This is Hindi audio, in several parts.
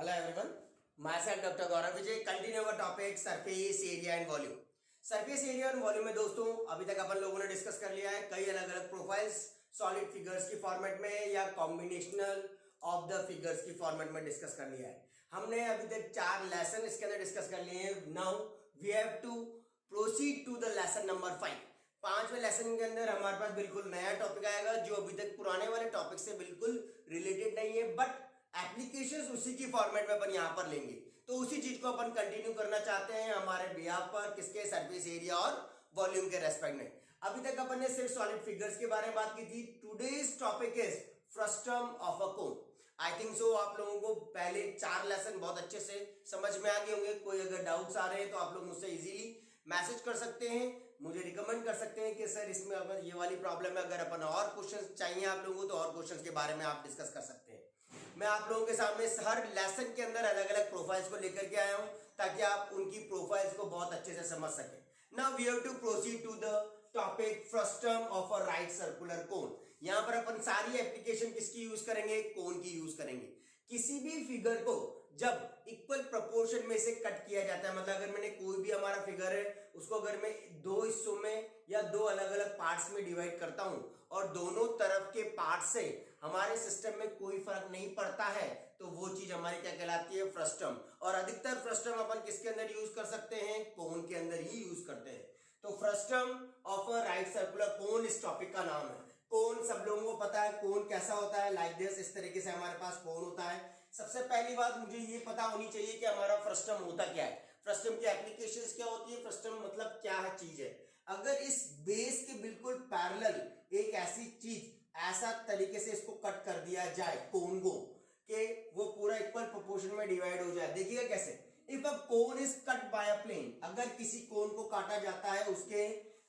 Hello everyone, myself Dr. Gaurav Vijay. Continue our topic surface area and volume. Surface area और वॉल्यूम में दोस्तों अभी तक अपन लोगों ने डिस्कस कर लिया है कई अलग अलग प्रोफाइल्स सॉलिड फिगर्स की फॉर्मेट में या कॉम्बिनेशनल ऑफ द फिगर्स की फॉर्मेट में डिस्कस कर लिया है। हमने अभी तक 4 लेसन इसके अंदर डिस्कस कर लिए हैं। Now we have to proceed to the lesson number 5। 5वें लेसन के अंदर हमारे पास बिल्कुल नया टॉपिक आएगा जो अभी तक पुराने वाले टॉपिक से बिल्कुल रिलेटेड नहीं है, बट एप्लीकेशंस उसी की फॉर्मेट में अपन यहां पर लेंगे। तो उसी चीज को अपन कंटिन्यू करना चाहते हैं हमारे बिहाफ पर, किसके, सरफेस एरिया और वॉल्यूम के रेस्पेक्ट में। अभी तक अपन ने सिर्फ सॉलिड फिगर्स के बारे में बात की थी। Today's topic is frustum of a cone. I think so आप लोगों को पहले 4 लेसन बहुत अच्छे से समझ में आ गए होंगे। कोई अगर डाउट्स आ रहे हैं तो आप लोग मुझसे इजीली मैसेज कर सकते हैं, मुझे रिकमेंड कर सकते हैं कि सर इसमें अगर ये वाली प्रॉब्लम है, अगर अपन और क्वेश्चंस चाहिए आप लोगों को तो और क्वेश्चंस के बारे में आप डिस्कस कर सकते हैं। मैं आप लोगों के सामने हर लेसन के अंदर अलग अलग प्रोफाइल्स को लेकर के आया हूं ताकि आप उनकी प्रोफाइल्स को बहुत अच्छे से समझ सकें। Now we have to proceed to the topic frustum of a right circular cone. यहां पर अपन सारी एप्लीकेशन किसकी यूज करेंगे? कोन की यूज करेंगे। किसी भी फिगर को जब इक्वल प्रोपोर्शन में से कट किया जाता है, मतलब अगर मैंने कोई भी हमारा फिगर है उसको अगर मैं 2 हिस्सों में या 2 अलग अलग पार्ट्स में डिवाइड करता हूं और दोनों तरफ के पार्ट से हमारे सिस्टम में कोई फर्क नहीं पड़ता है तो वो चीज हमारी क्या कहलाती है? फ्रस्टम। और अधिकतर फ्रस्टम अपन किसके अंदर यूज कर सकते हैं? कोन के अंदर ही यूज करते हैं। तो frustum of a right circular कोन इस टॉपिक का नाम है। कोन सब लोगों को पता है कोन कैसा होता है, लाइक दिस, इस तरीके से हमारे पास कोन होता है। सबसे पहली बात मुझे ये पता होनी चाहिए कि हमारा फ्रस्टम होता क्या है, फ्रस्टम की एप्लीकेशंस क्या होती है, फ्रस्टम मतलब क्या है चीज है। अगर इस बेस के बिल्कुल पैरेलल एक ऐसी चीज ऐसा तरीके से इसको कट कर दिया जाए कोन को कि वो पूरा इक्वल प्रोपोर्शन में डिवाइड हो जाए। देखिएगा कैसे, if a cone is cut by a plane, अगर किसी कोन को काटा जाता है उसके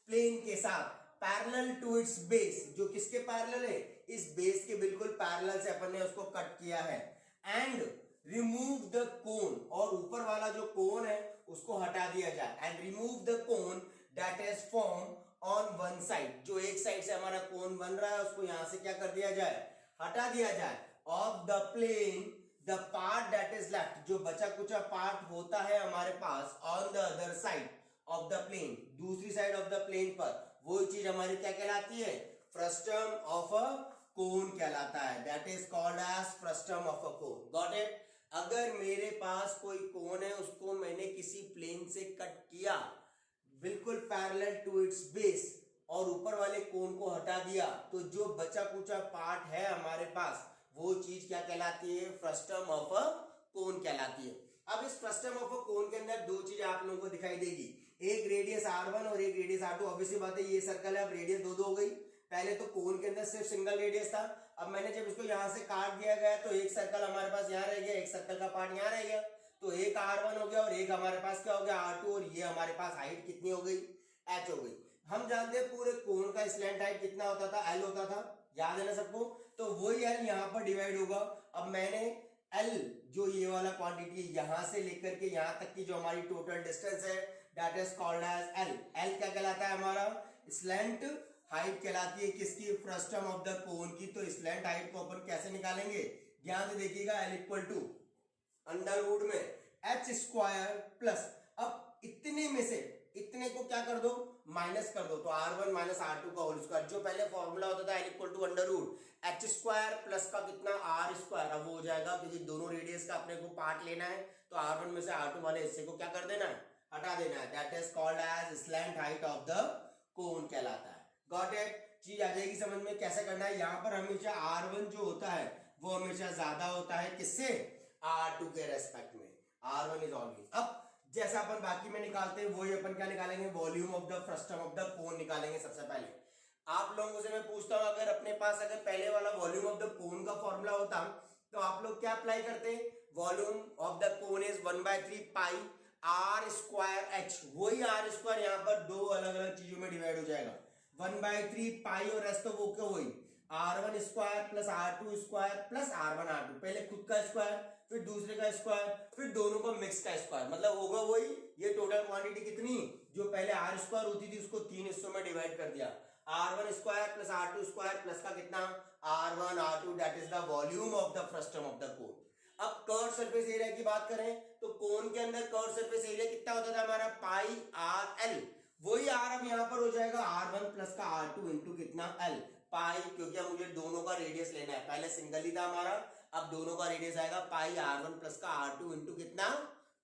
प्लेन के साथ पैरेलल टू इट्स बेस, जो किसके पैरेलल है? इस बेस के बिल्कुल पैरेलल से अपन ने उसको कट किया है। एंड रिमूव द कोन, और ऊपर वाला जो कोन है उसको हटा दिया जाए। And remove the cone that is form on one side, जो एक साइड से हमारा कोन बन रहा है उसको यहां से क्या कर दिया जाए? हटा दिया जाए। Of the plane the part that is left, जो बचा कुचा पार्ट होता है हमारे पास on the other side of the plane, दूसरी साइड ऑफ द प्लेन पर, वो चीज हमारी क्या कहलाती है? फ्रस्टम ऑफ अ कोन कहलाता है। That is called as frustum of a cone. Got it? अगर मेरे पास कोई कोन है उसको मैंने किसी प्लेन से कट किया बिल्कुल पैरेलल टू इट्स बेस और ऊपर वाले कोन को हटा दिया, तो जो बचा कुचा पार्ट है हमारे पास वो चीज क्या कहलाती है? फ्रस्टम ऑफ अ कोन कहलाती है। अब इस फ्रस्टम ऑफ अ कोन के अंदर 2 चीजें आप लोगों को दिखाई देगी, एक रेडियस R1 और एक रेडियस R2। ऑब्वियसली बात है ये सर्कल है, अब रेडियस 2 हो गई। पहले तो कोन के अंदर सिर्फ सिंगल रेडियस था, अब मैंने जब इसको यहां से काट दिया गया तो एक सर्कल हमारे पास यहां रह गया, एक सर्कल का पार्ट यहां रह गया, तो एक R1 हो गया और एक हमारे पास क्या हो गया? R2। और ये हमारे पास हाइट कितनी हो गई? H हो गई। हम जानते हैं पूरे कोन का स्लैंट हाइट कितना होता था? L होता था, याद है ना सबको? तो वही L यहां पर डिवाइड होगा। अब मैंने L जो ये वाला क्वांटिटी यहां से लेकर के यहां तक की जो हमारी टोटल डिस्टेंस है that is called as L। L क्या कहलाता है? हमारा स्लैंट हाइट कहलाती है किसकी? फ्रस्टम ऑफ द कोन की। तो स्लैंट हाइट को अपन कैसे निकालेंगे? ध्यान से देखिएगा, L equal to under root में H स्क्वायर प्लस, अब इतने में से इतने को क्या कर दो? माइनस कर दो, तो R1 माइनस R2 का होल स्क्वायर। जो पहले फॉर्मूला होता था L equal to under root H square plus का कितना? R square. अब वो हो जाएगा क्योंकि दोनों रेडियस का अपने को पार्ट लेना है तो R1 में से R2 वाले हिस्से को क्या कर देना है? हटा देना है। That is called as slant height of the cone कहलाता है। Got it? चीज आ जाएगी समझ में कैसे करना है। यहां पर हमेशा R1 जो होता है वो हमेशा ज्यादा होता है किससे? R2 के रेस्पेक्ट में। R1 is always. अब जैसा अपन बाकी में निकालते हैं वही अपन क्या निकालेंगे? Volume of the frustum of the कोन निकालेंगे। सबसे पहले आप लोगों से मैं पूछता हूं, अगर अपने पास अगर पहले वाला वॉल्यूम ऑफ द कोन का फॉर्मूला होता तो आप लोग क्या अप्लाई करते? Volume of the cone is 1/3 pi R square H। वही R स्क्वायर यहाँ पर 2 अलग अलग चीजों में डिवाइड हो जाएगा, 1/3 पाई और रेस्ट तो वो क्या वही R1 square plus R2 square plus R1 R2। पहले खुद का स्क्वायर, फिर दूसरे का स्क्वायर, फिर दोनों का मिक्स का स्क्वायर, मतलब होगा वही। ये टोटल क्वांटिटी कितनी? जो पहले R स्क्वायर होती थी उसको 3 हिस्सों में डिवाइड कर दिया, R1 square plus R2 square plus का कितना? R1 R2। That is the volume of the frustum of the कोन। अब कर्व कर्व सरफेस एरिया की बात करें तो कोन के अंदर कर्व सरफेस एरिया कितना होता था हमारा पाई आर एल, वही आर अब यहाँ पर हो जाएगा R1 प्लस का R2 इंटू कितना L पाई, क्योंकि अब मुझे दोनों का रेडियस लेना है, पहले सिंगल ही था हमारा, अब दोनों का रेडियस आएगा पाई R1 प्लस का R2 इंटू कितना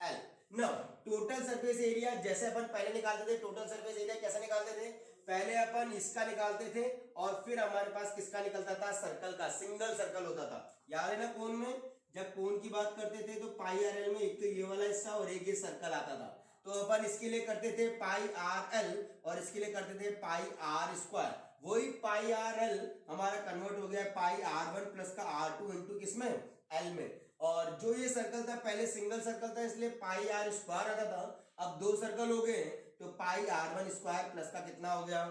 L। Now total surface area जैसे अपन पहले निकालते थे, टोटल सरफेस एरिया कैसे निकालते थे, पहले अपन इसका निकालते थे और फिर हमारे पास किसका निकलता था, सर्कल का, सिंगल सर्कल होता था, याद है ना। कोन में जब कोन की बात करते थे तो पाई आर एल में एक तो ये वाला हिस्सा और एक ये सर्कल आता था, तो अपन इसके लिए करते थे पाई आर एल और इसके लिए करते थे पाई आर स्क्वायर, वही पाई आर एल हमारा कन्वर्ट हो गया पाई आर वन प्लस का आर टू इंटू किसमें एल में, और जो ये सर्कल था पहले सिंगल सर्कल था इसलिए पाई आर स्क्वायर आता था, अब दो सर्कल हो गए तो pi R one square plus का कितना हो गया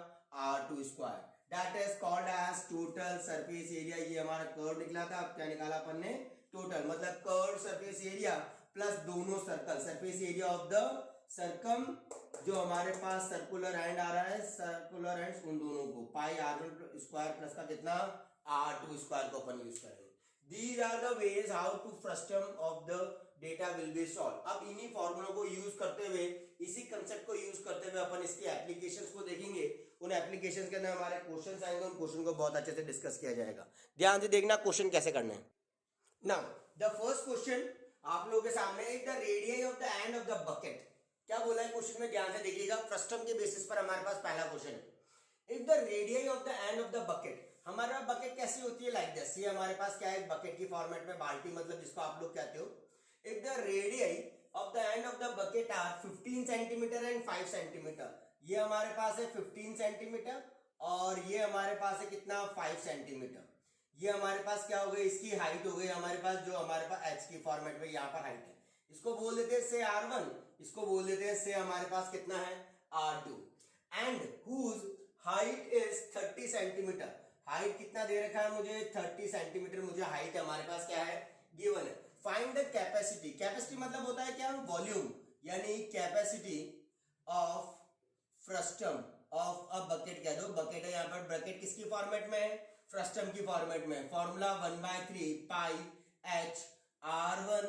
R two square, that is called as total surface area. ये हमारा कर्व निकला था, अब क्या निकाला अपन ने, टोटल, मतलब कर्व सरफेस एरिया प्लस दोनों circle, surface area of the circum जो हमारे पास सर्कुलर एंड आ रहा है, सर्कुलर एंड उन दोनों को पाई आर वन स्क्वायर प्लस का कितना आर टू स्क्वायर को अपन यूज करेंगे। These are the ways how to frustum of the data will be solved। अब इन्हीं फॉर्मूलों को यूज करते हुए, इसी कंसेप्ट को यूज करते हुए अपन इसकी एप्लीकेशंस को देखेंगे, उन एप्लीकेशंस के अंदर हमारे क्वेश्चंस आएंगे, उन क्वेश्चन को बहुत अच्छे से डिस्कस किया जाएगा। ध्यान से देखना क्वेश्चन कैसे करना है। नाउ द फर्स्ट क्वेश्चन आप लोगों के सामने है, the radius of the end of the bucket, क्या बोला है क्वेश्चन में, ध्यान से देखिएगा, फ्रस्टम के बेसिस पर हमारे पास पहला क्वेश्चन है। If the radius of the end of the bucket, हमारा बकेट कैसी होती है, लाइक दिस, ये हमारे पास क्या है बकेट की फॉर्मेट में, बाल्टी मतलब जिसको आप लोग कहते हो। If the radius of the end of the bucket are 15 centimetre and 5 centimetre, ये हमारे पास है 15 सेंटीमीटर और ये हमारे पास है कितना 5 सेंटीमीटर, ये हमारे पास क्या हो गई, इसकी हाइट हो गई हमारे पास, जो हमारे पास एच की फॉर्मेट में यहाँ पर हाइट है, इसको बोल देते हैं से R1, इसको बोल देते हैं से हमारे पास कितना है R2, and whose height is 30 centimetre, height कितना दे रखा है मुझे 30 सेंटीमीटर, मुझे हाइट हमारे पास क्या है गिवन है। फाइंड द कैपेसिटी, कैपेसिटी मतलब होता है क्या, वॉल्यूम, यानी capacity of frustum of a bucket, कह दो बकेट है, यहाँ पर बकेट किसकी फॉर्मेट में है, फ्रस्टम की फॉर्मेट में, formula 1/3 pi H R1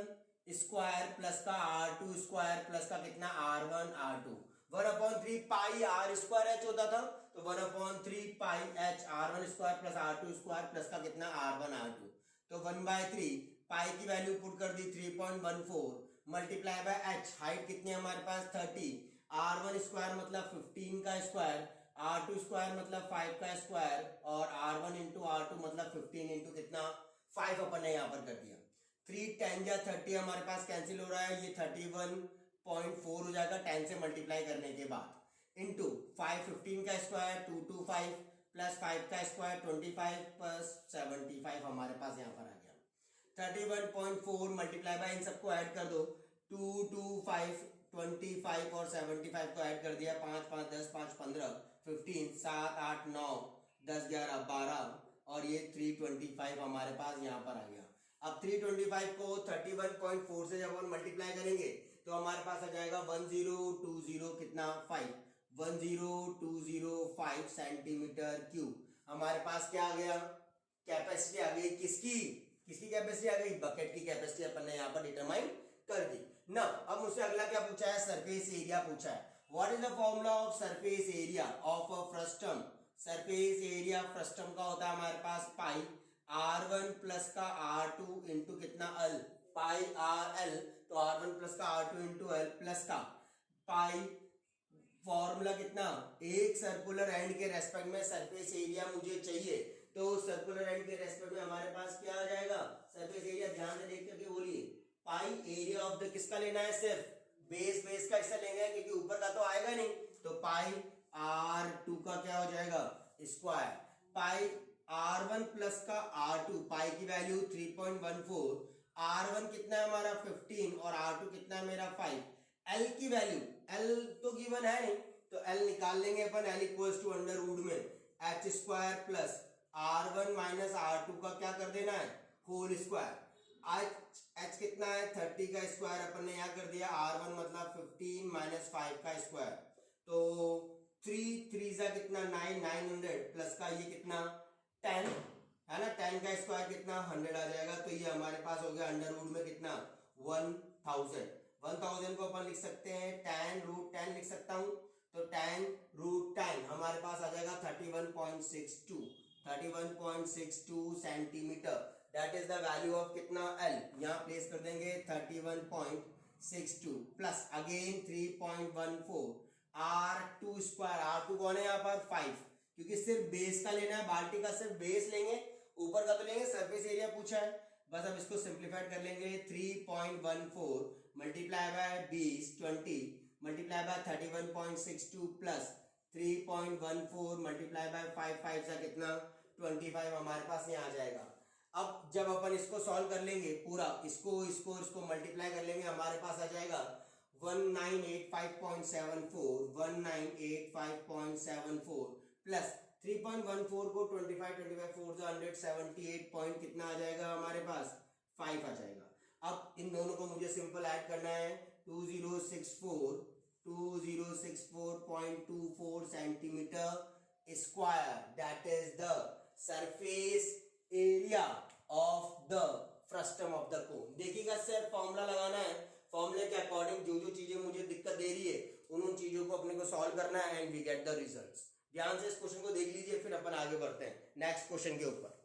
square plus का R2 स्क्वायर प्लस का कितना R1 R2, 1/3 pi are square H होता था, तो 1/3 pi H R1 square plus R2 square plus का कितना R1 R2, तो 1/3 पाई की वैल्यू पुट कर दी 3.14 मल्टीप्लाई बाय एच, हाइट कितनी है हमारे पास 30, R1 स्क्वायर मतलब 15 का स्क्वायर, R2 स्क्वायर मतलब 5 का स्क्वायर और R1 इंटू R2 मतलब 15 इंटू कितना 5 अपन ने यहाँ पर कर दिया। 3 10 या 30 हमारे पास कैंसिल हो रहा है, ये 31.4 हो जाएगा 10 से मल्टीप्लाई करने के बाद, इंटू 5 15 का स्क्वायर 225 प्लस 5 का स्क्वायर 25 प्लस 75 हमारे पास यहाँ पर आ गया। 31.4 मल्टीप्लाई बाय इन सबको ऐड कर दो, 2 2 5 25 और 75 को ऐड कर दिया, 5 5 10 5 15 15 7 8 9 10 11 12 और ये 325 हमारे पास यहाँ पर आ गया। अब 325 को 31.4 से जब हम मल्टीप्लाई करेंगे तो हमारे पास आ जाएगा 1020 कितना 5 10205 सेंटीमीटर क्यूब। हमारे पास क्या आ गया, कैपेसिटी आ गई, किसकी किसकी कैपेसिटी आ गई, बकेट की कैपेसिटी अपन ने यहाँ पर डिटरमाइन कर दी ना। अब मुझसे अगला क्या पूछा है, सरफेस एरिया पूछा है। What is the formula of surface area of a frustum, surface area frustum का होता है हमारे पास पाई R1 प्लस का R2 इंटू कितना L, पाई RL, तो R1 प्लस का R2 इंटू L प्लस का पाई, फॉर्मूला कितना, एक सर्कुलर एंड के रेस्पेक्ट में सरफेस एरिया मुझे चाहिए, तो सर्कुलर एंड के रेस्पेक्ट में हमारे पास क्या आ जाएगा सरफेस एरिया, ध्यान से देख करके बोलिए, पाई एरिया ऑफ द किसका लेना है, सिर्फ बेस का हिस्सा लेंगे क्योंकि ऊपर का तो आएगा नहीं, तो पाई R2 का क्या हो जाएगा स्क्वायर, पाई R1 प्लस का R2, पाई की वैल्यू 3.14, R1 कितना है हमारा 15 और R2 कितना है मेरा 5, L की वैल्यू, L तो गिवन है नहीं तो L निकाल लेंगे अपन, L equals to under root में H square plus R1 minus R2 का क्या कर देना है होल स्क्वायर, H कितना है 30 का स्क्वायर अपन ने यहाँ कर दिया, R1 मतलब 15 माइनस 5 का स्क्वायर, तो 3 3 जा कितना 9 900 प्लस का ये कितना 10 है ना। 10 का स्क्वायर कितना 100 आ जाएगा, तो ये हमारे पास हो गया अंडर रूट में कितना 1000। 1000 को अपन लिख सकते हैं tan रूट 10 लिख सकता हूं, तो tan रूट 10 हमारे पास आ जाएगा 31.62 centimetre. That is the value of कितना L, यहाँ प्लेस कर देंगे 31.62 plus again 3.14 R2 square. R2 कौन है यहाँ पर 5, क्योंकि सिर्फ बेस का लेना है, बाल्टी का सिर्फ बेस लेंगे, ऊपर का तो लेंगे, सरफेस एरिया पूछा है। बस अब इसको सिंप्लीफाइड कर लेंगे 3.14 multiply by 20 multiply by 31.62 plus 3.14 multiply by 5 सा कितना 25 हमारे पास यहाँ आ जाएगा। अब जब अपन इसको सॉल्व कर लेंगे पूरा, इसको मल्टीप्लाई कर लेंगे, हमारे पास आ जाएगा 1985.74 प्लस 3.14 को 25 4 178 पॉइंट कितना आ जाएगा हमारे पास 5 आ जाएगा। अब इन दोनों को मुझे सिंपल ऐड करना है, 2064.24 centimetre square, that is the surface area of the frustum of the कोन। देखिएगा सर फॉर्मूला लगाना है, फॉर्मूले के अकॉर्डिंग जो जो चीजें मुझे दिक्कत दे रही है उन चीजों को अपने को सॉल्व करना है and we get the results. ध्यान से इस क्वेश्चन को देख लीजिए, फिर अपन आगे बढ़ते हैं नेक्स्ट क्वेश्चन के ऊपर।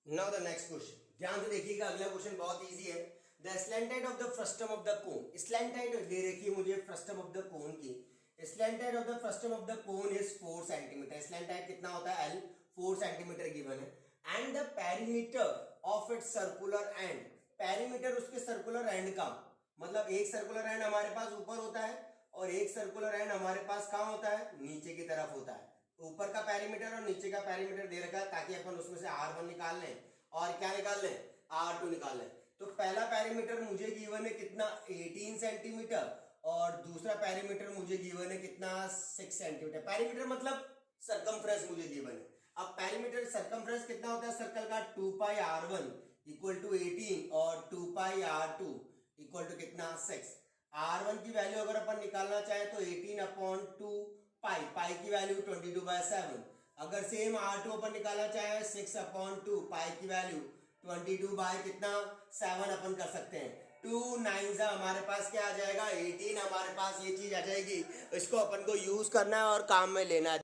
नाउ द नेक्स्ट क्वेश्चन, ध्यान से देखिएगा, अगला क्वेश्चन बहुत इजी है। The slant height of the frustum of the cone, slant height दे रखी है मुझे फ्रस्टम ऑफ द कोन की। Slant height of the frustum of the cone is 4 centimetre. Slant height कितना होता है L, 4 सेंटीमीटर गिवन है। And the perimeter of its circular end, perimeter उसके सर्कुलर एंड का, मतलब एक सर्कुलर एंड हमारे पास ऊपर होता है और एक सर्कुलर एंड हमारे पास कहाँ होता है, नीचे की तरफ होता है। ऊपर का पेरीमीटर और नीचे का पेरीमीटर दे रखा है ताकि अपन उसमें से R1 निकाल लें और क्या निकाल लें, R2 निकाल लें। तो पहला पेरीमीटर मुझे गिवन है कितना 18 सेंटीमीटर और दूसरा पेरीमीटर मुझे गिवन है कितना 6 सेंटीमीटर। पेरीमीटर मतलब सरकमफ्रेंस मुझे गिवन है। अब पेरीमीटर सरकमफ्रेंस कितना होता है सर्कल का, 2 पाई R1 इक्वल टू 18 और 2 पाई R2 इक्वल टू कितना 6। R1 की वैल्यू अगर अपन निकालना चाहे तो 18/2 पाई, पाई की वैल्यू 22/7। अगर सेम R2 अपन निकालना चाहे 6/2 पाई की वैल्यू 22 कितना 7 अपन कर सकते हैं। 2 9 हमारे पास क्या आ जाएगा 18, हमारे पास ये चीज आ जाएगी, इसको अपन को यूज करना है और काम में लेना है।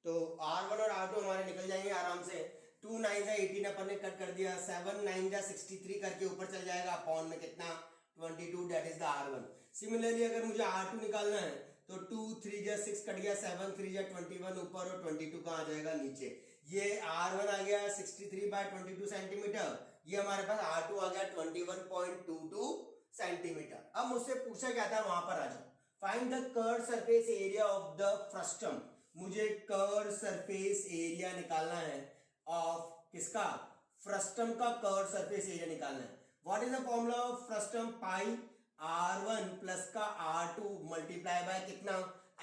तो R1 और R2 हमारे निकल जाएंगे आराम से। 2 9 18 अपन ने कट कर दिया, 7 9 63 करके ऊपर चल जाएगा, अपॉन में कितना 22, that is the R1। Similarly अगर मुझे R2 निकालना है तो 2 3 6 कट गया, 7 3 21 ऊपर और 22 कहाँ आ जाएगा नीचे। ये R1 आ गया 63/22 सेंटीमीटर, ये हमारे पास R2 आ गया 21.22 सेंटीमीटर। अब मुझसे पूछा गया था वहां पर आ जाओ, find the curve surface area of the frustum. मुझे कर्व सरफेस एरिया निकालना है ऑफ किसका, फ्रस्टम का कर्व सरफेस एरिया निकालना है। What is the formula of frustum, pi R1 plus का R2 मल्टीप्लाई बाय कितना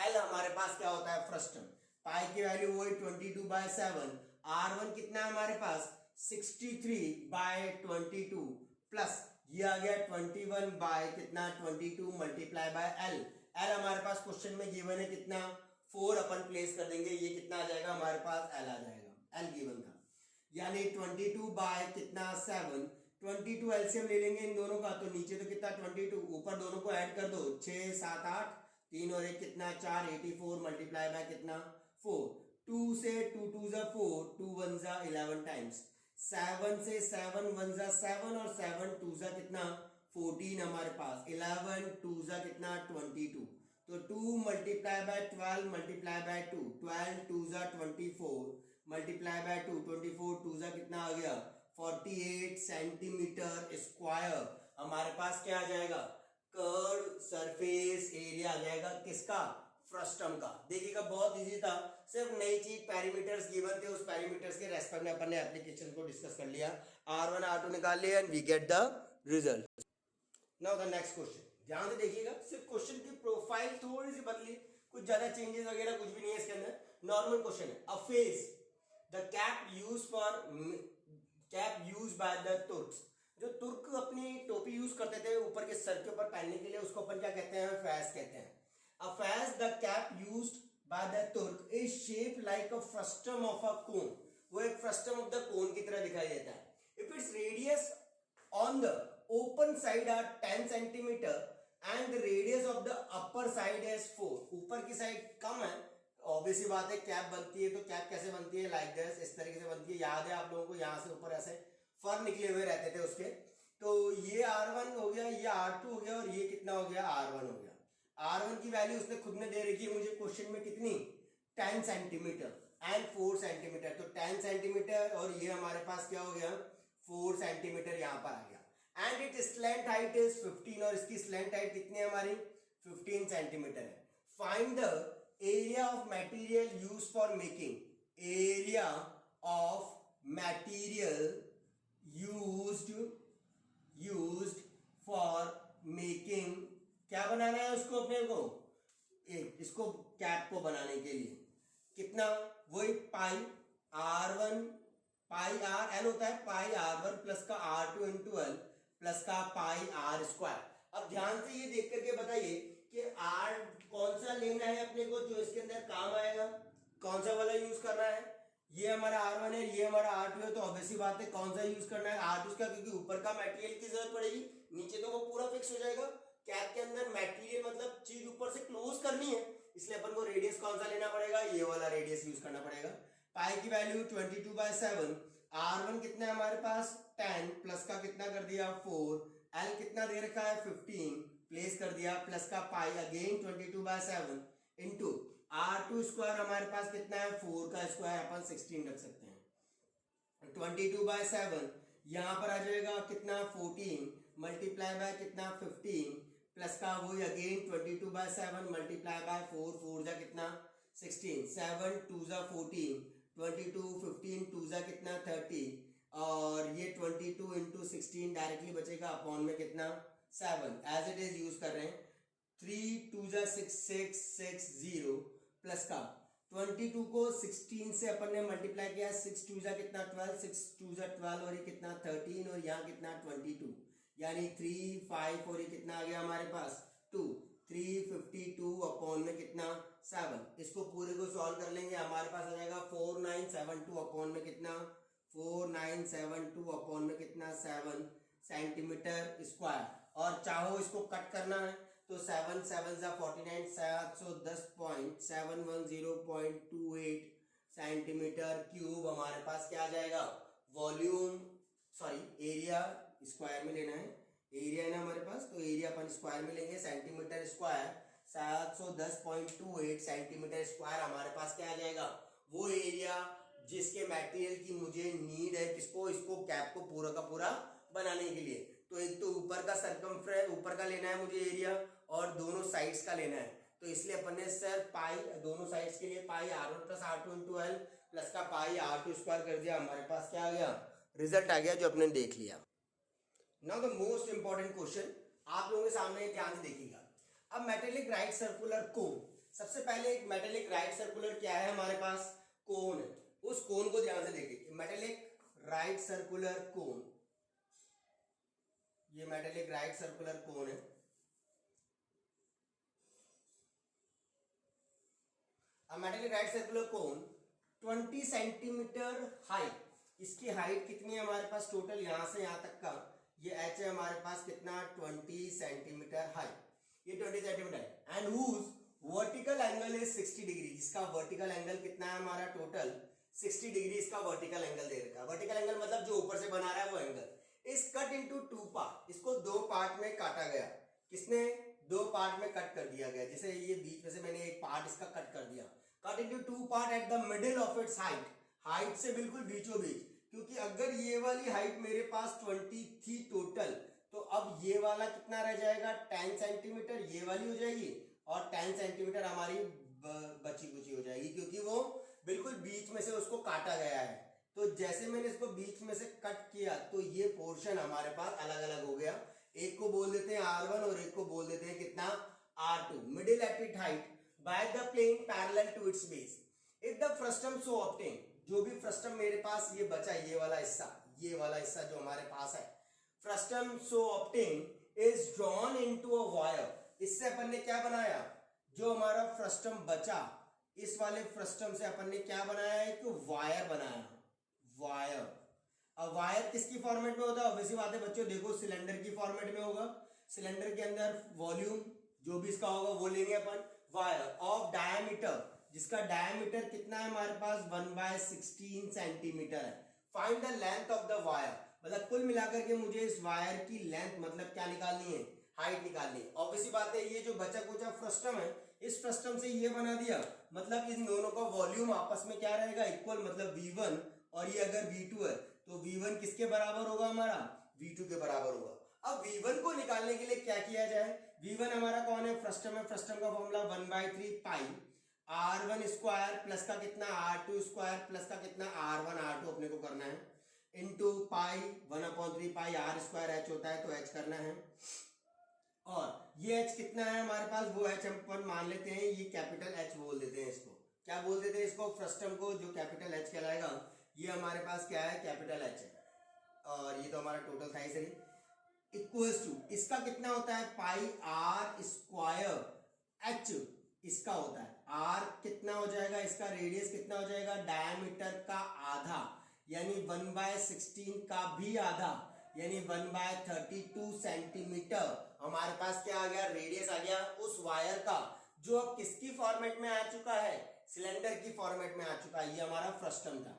L, हमारे पास क्या होता है फ्रस्टम, पाई की वैल्यू वही 22/7, R1 कितना है हमारे पास 63/22 प्लस ये आ गया 21 कितना 22 मल्टीप्लाई बाय L। L हमारे पास क्वेश्चन में गिवन है कितना 4, अपन प्लेस कर देंगे, ये कितना आ जाएगा हमारे पास L आ जाएगा, L गिवन था, यानी 22 कितना 7, 22 एलसीएम ले लेंगे इन दोनों का, तो नीचे तो कितना 22, ऊपर दोनों को ऐड कर दो 6 7 8, 3 और 1 कितना 4, 84 मल्टीप्लाई बाय कितना 4, 2 से 2 2 4, 2 1 11 टाइम्स, 7 से 7 1 7 और 7 2 कितना 14 हमारे पास, 11 2 कितना 22, तो 2 multiply by 12 multiply by 2, 12 2 24 multiply by 2, 24 2 कितना आ गया 48 सेंटीमीटर स्क्वायर। हमारे पास क्या आ जाएगा कर्व सरफेस एरिया आ जाएगा किसका, फ्रस्टम का। देखिएगा बहुत इजी था, सिर्फ नई चीज पेरीमीटर्स गिवन थे, उस पेरीमीटर्स के रेस्पेक्ट में अपन ने एप्लीकेशन को डिस्कस कर लिया, R1 R2 निकाल लिया and we get the result. Now the next question, ध्यान से देखिएगा, सिर्फ क्वेश्चन की प्रोफाइल थोड़ी सी बदली, कुछ ज्यादा चेंजेस वगैरह कुछ भी नहीं है इसके अंदर, नॉर्मल क्वेश्चन है। अ face the cap use by the Turks, जो तुर्क अपनी टोपी यूज करते थे ऊपर के सर के ऊपर पहनने के लिए, उसको अपन क्या कहते हैं, फैस कहते हैं। A fez the cap used by the Turk is shape like a frustum of a cone, वो एक फ्रस्टम ऑफ द कोन की तरह दिखाई देता है. If its radius on the open side are 10 centimetre and the radius of the upper side is 4, ऊपर की साइड कम है, ऑब्वियस सी बात है कैप बनती है, तो कैप कैसे बनती है, लाइक दिस, इस तरीके से बनती है. याद है आप लोगों को, यहाँ से ऊपर ऐसे फर निकले हुए रहते थे उसके. तो ये R1 हो गया, ये R2 हो गया, और ये कितना हो गया, R1 हो गया. R1 की वैल्यू उसने खुद ने दे रखी है मुझे क्वेश्चन में, कितनी, 10 सेंटीमीटर एंड 4 सेंटीमीटर. तो 10 सेंटीमीटर और ये हमारे पास क्या हो गया, 4 सेंटीमीटर यहाँ पर आ गया. And it slant height is 15, और इसकी स्लैंट हाइट कितनी है हमारी, 15 सेंटीमीटर है. Find the area of material use for making, area of material used for making, क्या बनाना है उसको अपने को, एक इसको कैप को बनाने के लिए कितना, वही पाई R1 पाई R L होता है, पाई R1 प्लस का R2 इंटू L प्लस का पाई R स्क्वायर. अब ध्यान से ये देख करके बताइए कि R कौन सा लेना है अपने को जो इसके अंदर काम आएगा, कौन सा वाला यूज करना है. ये हमारा R1 है, ये हमारा R2 है, तो ऑब्वियसली बात है कौन सा यूज करना है, R2 का, क्योंकि ऊपर का मटेरियल की जरूरत पड़ेगी, नीचे तो वो पूरा फिक्स हो जाएगा. कैप के अंदर मटेरियल मतलब चीज ऊपर से क्लोज करनी है, इसलिए अपन को रेडियस कौन सा लेना पड़ेगा, ये वाला रेडियस यूज करना पड़ेगा. पाई की वैल्यू 22/7, R1 कितना है हमारे पास 10 प्लस का कितना कर दिया 4, L कितना दे रखा है 15 प्लेस कर दिया प्लस का पाई अगेन 22/7 इंटू R2 स्क्वायर हमारे पास कितना है 4 का स्क्वायर अपन 16 रख सकते हैं. 22/7 यहाँ पर आ जाएगा कितना 14 मल्टीप्लाई बाय कितना 15 प्लस का वही अगेन 22/7 मल्टीप्लाई बाय 4, 4 जा कितना 16, 7 2 जा 14, 22 15 2 जा कितना 30, और ये 22 इंटू 16 डायरेक्टली बचेगा अपॉन में कितना 7, एज इट इज यूज कर रहे हैं. 3 2 जा 6 6 6 0 प्लस का 22 को 16 से अपन ने मल्टीप्लाई किया, 6 2 जा कितना 12, 6 2 जा 12 और ये कितना 13 और यहाँ कितना 22, यानी 3 5 और ये कितना आ गया हमारे पास 2, 352 अपॉन में कितना 7. इसको पूरे को सॉल्व कर लेंगे, हमारे पास आ जाएगा 4972 अपॉन में कितना 4972 अपॉन में कितना 7 सेंटीमीटर स्क्वायर. और चाहो इसको कट करना है तो 7 7 जा 49, 710.710.28 सेंटीमीटर क्यूब हमारे पास क्या आ जाएगा, वॉल्यूम सॉरी एरिया स्क्वायर में लेना है, एरिया है ना हमारे पास, तो एरिया अपन स्क्वायर में लेंगे, सेंटीमीटर स्क्वायर 710.28 सेंटीमीटर स्क्वायर हमारे पास क्या आ जाएगा, वो एरिया जिसके मटेरियल की मुझे नीड है, किसको, इसको कैप को पूरा का पूरा बनाने के लिए. तो एक तो ऊपर का सरकमफ्रेंस ऊपर का लेना है मुझे एरिया, और दोनों साइड्स का लेना है, तो इसलिए अपन ने सर पाई दोनों साइड्स के लिए पाई R1 plus R2 into L plus का पाई R2 स्क्वायर कर दिया, हमारे पास क्या आ गया, रिजल्ट आ गया जो अपने देख लिया. Now the most important question आप लोगों के सामने ध्यान से देखिएगा. अब मेटेलिक राइट सर्कुलर कोन, सबसे पहले एक मेटेलिक राइट सर्कुलर क्या है हमारे पास, कोन है, उस कोन को ध्यान से देखिए. मेटेलिक राइट सर्कुलर कोन, ये मेटेलिक राइट सर्कुलर कोन है. अब मेटेलिक राइट सर्कुलर कोन 20 सेंटीमीटर हाइट, इसकी हाइट कितनी है हमारे पास टोटल, यहां से यहां तक का ये h है हमारे पास कितना 20 सेंटीमीटर हाइट, ये 20 सेंटीमीटर है. And whose vertical angle is 60 degree, इसका वर्टिकल एंगल कितना है हमारा टोटल 60 डिग्री, इसका वर्टिकल एंगल दे रखा है. वर्टिकल एंगल मतलब जो ऊपर से बना रहा है वो एंगल. इस कट इनटू 2 पार्ट, इसको 2 पार्ट में काटा गया, किसने 2 पार्ट में कट कर दिया गया, जैसे ये बीच में से मैंने एक पार्ट इसका कट कर दिया, cut into 2 part at the middle of its height, height से बिल्कुल बीचों बीच, क्योंकि अगर ये वाली हाइट मेरे पास 20 थी टोटल, तो अब ये वाला कितना रह जाएगा 10 सेंटीमीटर, ये वाली हो जाएगी, और 10 सेंटीमीटर हमारी बची कुची हो जाएगी, क्योंकि वो बिल्कुल बीच में से उसको काटा गया है. तो जैसे मैंने इसको बीच में से कट किया तो ये पोर्शन हमारे पास अलग अलग हो गया, एक को बोल देते हैं R1 और एक को बोल देते हैं कितना R2. Middle at it height by the plane parallel to its base. If the frustum so obtain, जो भी फ्रस्टम मेरे पास ये बचा, ये वाला हिस्सा जो हमारे पास है, frustum so obtain is drawn into a wire. इससे अपन ने क्या बनाया, जो हमारा फ्रस्टम बचा इस वाले फ्रस्टम से अपन ने क्या बनाया, एक वायर बनाया, वायर। अब वायर किसकी फॉर्मेट में होता है, ऑब्वियसली बात है बच्चों, देखो सिलेंडर की फॉर्मेट में होगा। सिलेंडर के अंदर वॉल्यूम जो भी इसका होगा वो लेंगे अपन। वायर ऑफ डायमीटर, जिसका डायमीटर कितना है हमारे पास 1/16 सेंटीमीटर है। Find the length of the wire, मतलब कुल मिलाकर के मुझे इस वायर की लेंथ मतलब क्या निकालनी है, हाइट निकालनी है। ऑब्वियसली बात है ये जो बचा कुचा फ्रस्टम है, इस फ्रस्टम से ये बना दिया, मतलब इन दोनों का वॉल्यूम आपस में क्या रहेगा, इक्वल, मतलब V1 और ये अगर V2 है तो V1 किसके बराबर होगा हमारा, V2 के बराबर होगा। अब V1 को निकालने के लिए क्या किया जाए, V1 हमारा कौन है, फ्रस्टम है। फ्रस्टम का फॉर्मूला 1/3 पाई R1 स्क्वायर प्लस का कितना R2 स्क्वायर प्लस का कितना R1 R2 अपने को करना है, इंटू पाई 1/3 पाई R स्क्वायर H होता है तो H करना है। और ये H कितना है हमारे पास, वो H हम मान लेते हैं, ये कैपिटल H बोल देते हैं इसको। क्या बोल देते हैं इसको, फ्रस्टम को, जो कैपिटल H कहलाएगा, ये हमारे पास क्या है, कैपिटल H है। और ये तो हमारा टोटल था ही सही, इक्वल्स टू इसका कितना होता है, पाई R स्क्वायर H इसका होता है। R कितना हो जाएगा, इसका रेडियस कितना हो जाएगा, डायमीटर का आधा, यानी 1/16 का भी आधा, यानी 1/32 सेंटीमीटर हमारे पास क्या आ गया, रेडियस आ गया उस वायर का, जो अब किसकी फॉर्मेट में आ चुका है, सिलेंडर की फॉर्मेट में आ चुका है। ये हमारा फ्रस्टम था।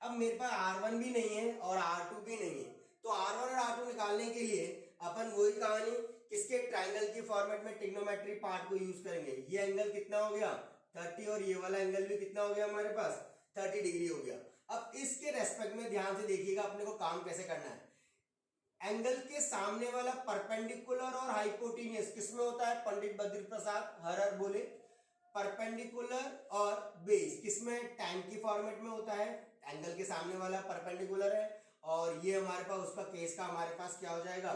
अब मेरे पास R1 भी नहीं है और R2 भी नहीं है, तो R1 और R2 निकालने के लिए अपन वही कहानी, किसके, ट्रायंगल की फॉर्मेट में ट्रिग्नोमेट्री पार्ट को यूज करेंगे। ये एंगल कितना हो गया 30 और ये वाला एंगल भी कितना हो गया हमारे पास 30 डिग्री हो गया। अब इसके रेस्पेक्ट में ध्यान से देखिएगा अपने को काम कैसे करना है। एंगल के सामने वाला परपेंडिकुलर और हाइपोटेन्यूस किसमें होता है, पंडित बद्री प्रसाद हर हर बोले, परपेंडिकुलर और बेस किसमें, टैन की फॉर्मेट में होता है। एंगल के सामने वाला परपेंडिकुलर है और ये हमारे पास उसका केस का हमारे पास क्या हो जाएगा,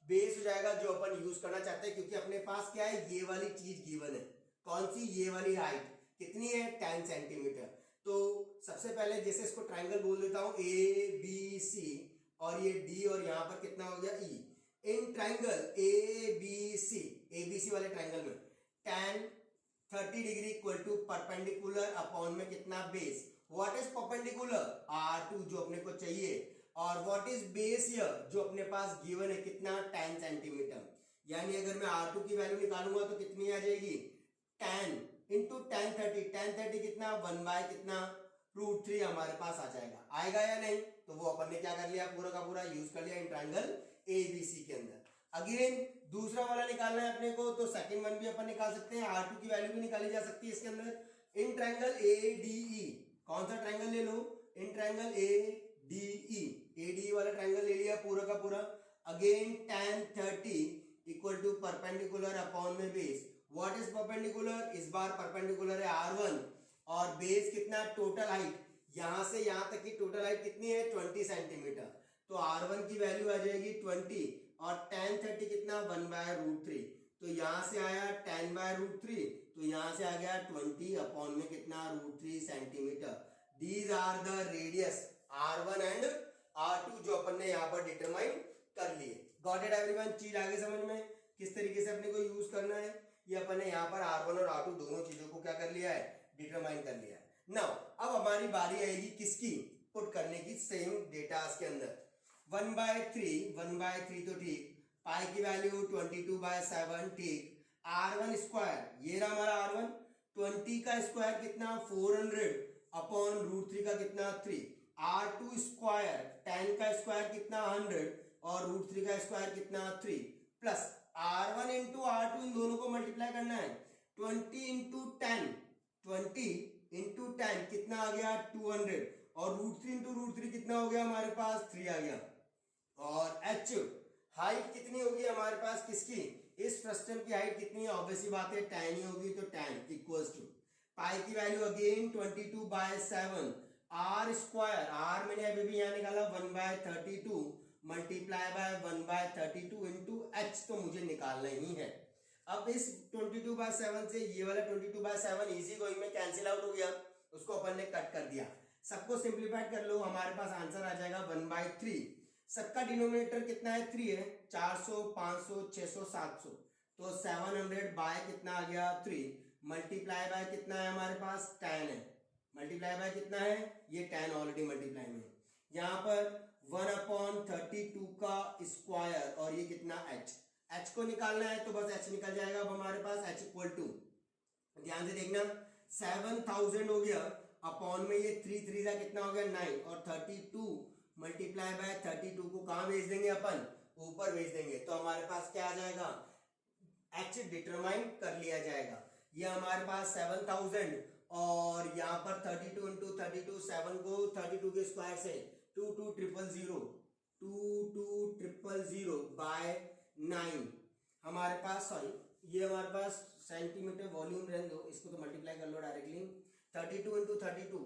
बेस हो जाएगा, जो अपन यूज करना चाहते हैं, क्योंकि अपने पास क्या है, ये वाली चीज गिवन है। कौन सी, ये वाली हाइट कितनी है 10 सेंटीमीटर। तो सबसे पहले जैसे इसको ट्राइंगल बोल देता हूं ABC और ये D और यहां पर कितना हो गया E। इन ट्राइंगल ABC वाले ट्राइंगल में tan 30 degree equal to perpendicular upon में कितना base. What is perpendicular, R2 जो अपने को चाहिए, और व्हाट इज बेस हियर जो अपने पास गिवन है कितना 10 सेंटीमीटर। यानी अगर मैं R2 की वैल्यू निकालूंगा तो कितनी आ जाएगी, 10 इंटू 1030 कितना 1 कितना √3 हमारे पास आ जाएगा। आएगा या नहीं, तो वो अपन ने क्या कर लिया, पूरा का पूरा यूज कर लिया इन ट्राइंगल ABC के अंदर। अगेन दूसरा वाला निकालना है अपने को, तो सेकंड वन भी अपन निकाल सकते हैं, R2 की वैल्यू भी निकाली जा सकती है इसके अंदर। इन ट्राइंगल ADE, कौन सा ट्राइंगल ले लो, इन ट्राइंगल ADE वाला ट्राइंगल ले लिया पूरा का पूरा। Again tan 30 equal to perpendicular upon में बेस। व्हाट इज परपेंडिकुलर, इस बार परपेंडिकुलर है R1 और बेस कितना, टोटल हाइट यहां से यहां तक की टोटल हाइट कितनी है 20 सेंटीमीटर। तो R1 की वैल्यू आ जाएगी 20 और tan 30 कितना 1/√3, तो यहां से आया 10/√3, तो यहां से आ गया 20 अपॉन में कितना √3 centimetre. These are the radius R1 and R2 जो अपन ने यहाँ पर डिटरमाइन कर लिए। गॉट इट एवरीवन, चीज आगे समझ में किस तरीके से अपने को यूज करना है। ये अपन ने यहाँ पर R1 और R2 दोनों चीजों को क्या कर लिया है, डिटरमाइन कर लिया है। नाउ अब हमारी बारी आएगी किसकी, पुट करने की सेम डेटा के अंदर। 1/3 तो ठीक, पाई की वैल्यू 22/7 ठीक, R1 स्क्वायर ये रहा हमारा R1, 20 का स्क्वायर कितना 400 अपॉन √3 का कितना 3, R2 स्क्वायर 10 का स्क्वायर कितना 100 और √3 का स्क्वायर कितना 3, प्लस R1 इंटू R2 इन दोनों को मल्टीप्लाई करना है। 20 इंटू 10 कितना आ गया 200 और √3 इंटू √3 कितना हो गया हमारे पास 3 आ गया। और H हाइट कितनी होगी हमारे पास किसकी, इस फ्रस्टम की हाइट कितनी है, ऑब्वियसली बात है tan ही होगी, तो tan इक्वल्स टू पाई की value again 22/7 R square, R मैंने अभी भी यहाँ निकाला 1/32 मल्टीप्लाई बाय 1/32 इंटू H तो मुझे निकालना ही है। अब इस 22/7 से ये वाला 22/7 इजी गोइंग में कैंसिल आउट हो गया, उसको अपन ने कट कर दिया। सबको सिंप्लीफाइड कर लो, हमारे पास आंसर आ जाएगा 1/3। सबका डिनोमिनेटर कितना है 3 है, 400 500 600 700, तो 700 बाय कितना आ गया 3 मल्टीप्लाई बाय कितना है हमारे पास 10 है, मल्टीप्लाई बाय कितना है ये 10 ऑलरेडी मल्टीप्लाई में, यहाँ पर 1/32 का स्क्वायर और ये कितना h को निकालना है तो बस h निकल जाएगा। अब हमारे पास h इक्वल टू, ध्यान से देखना 7000 हो गया अपॉन में ये 3 3 का कितना हो गया 9 और 32 मल्टीप्लाई बाय 32 को कहाँ भेज देंगे अपन ऊपर भेज देंगे तो हमारे पास क्या आ जाएगा h डिटरमाइन कर लिया जाएगा। ये हमारे पास 7000 और यहाँ पर 32 इंटू 32 7 को 32 के स्क्वायर से 22000 बाय 9 हमारे पास, सॉरी ये हमारे पास सेंटीमीटर वॉल्यूम रहने दो, इसको तो मल्टीप्लाई कर लो डायरेक्टली। 32 इंटू 32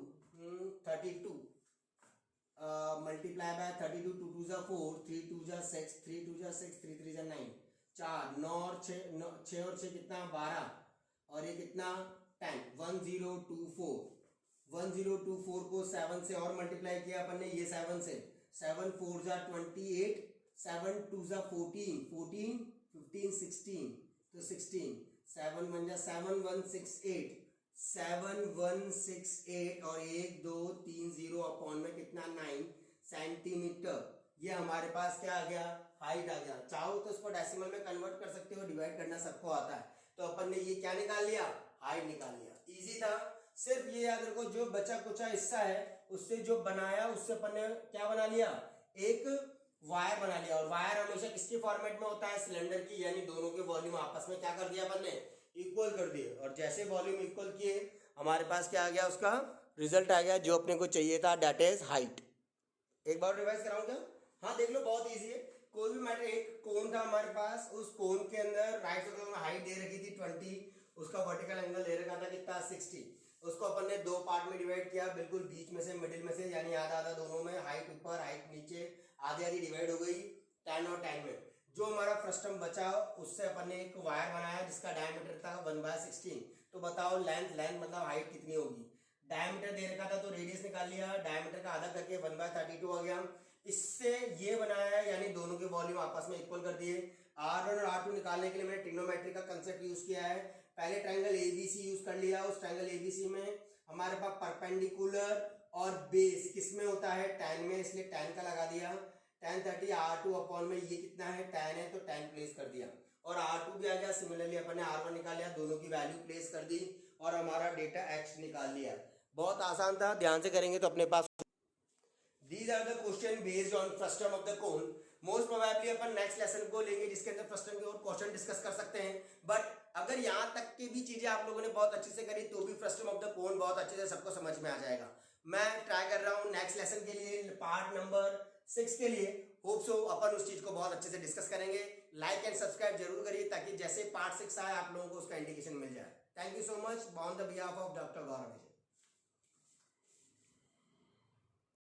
मल्टीप्लाई बाय 32 2 2 जा 4 3 2 जा 6 3 2 जा 6 3 3 जा 9 4 9 और 6 और 6 कितना 12 और ये कितना 10 1024 को 7 से और मल्टीप्लाई किया अपन ने, ये 7 से 7 4 जा 28 7 2 जा 14 14 15 16 तो 16 7 1 जा 7 और 1 2 3 0 अपॉन में कितना 9 सेंटीमीटर। ये हमारे पास क्या आ गया हाइट आ गया। चाहो तो इसको डेसिमल में कन्वर्ट कर सकते हो, डिवाइड करना सबको आता है। तो अपन ने ये क्या निकाल लिया हाइट निकाल लिया, इजी था। सिर्फ ये याद रखो जो बचा कुचा हिस्सा है उससे जो बनाया उससे अपन ने क्या बना लिया एक वायर बना लिया। और वायर हमेशा किसके फॉर्मेट में होता है सिलेंडर की, यानी दोनों के वॉल्यूम आपस में क्या कर दिया अपन ने इक्वल कर दिए। और जैसे वॉल्यूम इक्वल किए हमारे पास क्या आ गया उसका रिजल्ट आ गया जो अपने को चाहिए था, दैट इज हाइट। एक बार रिवाइज कराऊं क्या? हाँ देख लो बहुत इजी है। कोई भी मैटर, एक कोन था हमारे पास, उस कोन के अंदर राइट साइड में हाइट दे रखी थी 20, उसका वर्टिकल एंगल दे रखा था कितना 60। उसको अपन ने दो पार्ट में डिवाइड किया, बिल्कुल बीच में से मिडिल में से, यानी आधा आधा दोनों में, हाइट ऊपर हाइट नीचे आधी आधी डिवाइड हो गई 10 और 10 में। जो हमारा फ्रस्टम बचा उससे अपन ने एक वायर बनाया जिसका डायमीटर था 1/16। तो बताओ लेंथ मतलब हाइट कितनी होगी। डायमीटर दे रखा था तो रेडियस निकाल लिया, डायमीटर का आधा करके 1/32 आ गया। इससे ये बनाया यानी दोनों के वॉल्यूम आपस में इक्वल कर दिए। R1 और R2 निकालने के लिए मैंने ट्रिग्नोमेट्री का कंसेप्ट यूज किया है। पहले ट्रायंगल ABC यूज कर लिया, उस ट्रायंगल ABC में हमारे पास परपेंडिकुलर और बेस किस में होता है 10 में, इसलिए 10 का लगा दिया। 10 30 R2 अपॉन में ये कितना है 10 है तो 10 प्लेस कर दिया और R2 भी आ गया। सिमिलरली अपन ने R1 निकाल लिया, दोनों की वैल्यू प्लेस कर दी और हमारा डेटा H निकाल लिया। बहुत आसान था, ध्यान से करेंगे तो अपने पास। These are the question based on frustum of the cone. Most probably upon next lesson को लेंगे जिसके अंदर फ्रस्टम के और क्वेश्चन डिस्कस कर सकते हैं। बट अगर यहाँ तक की भी चीजें आप लोगों ने बहुत अच्छे से करी तो भी फ्रस्टम ऑफ द कोन बहुत अच्छे से सबको समझ में आ जाएगा। मैं ट्राई कर रहा हूँ नेक्स्ट लेसन के लिए, पार्ट नंबर 6 के लिए। होप सो अपन उस चीज को बहुत अच्छे से डिस्कस करेंगे। लाइक एंड सब्सक्राइब जरूर करिए ताकि जैसे पार्ट 6 आए आप लोगों को उसका इंडिकेशन मिल जाए। Thank you so much on the behalf of doctor Gaurav.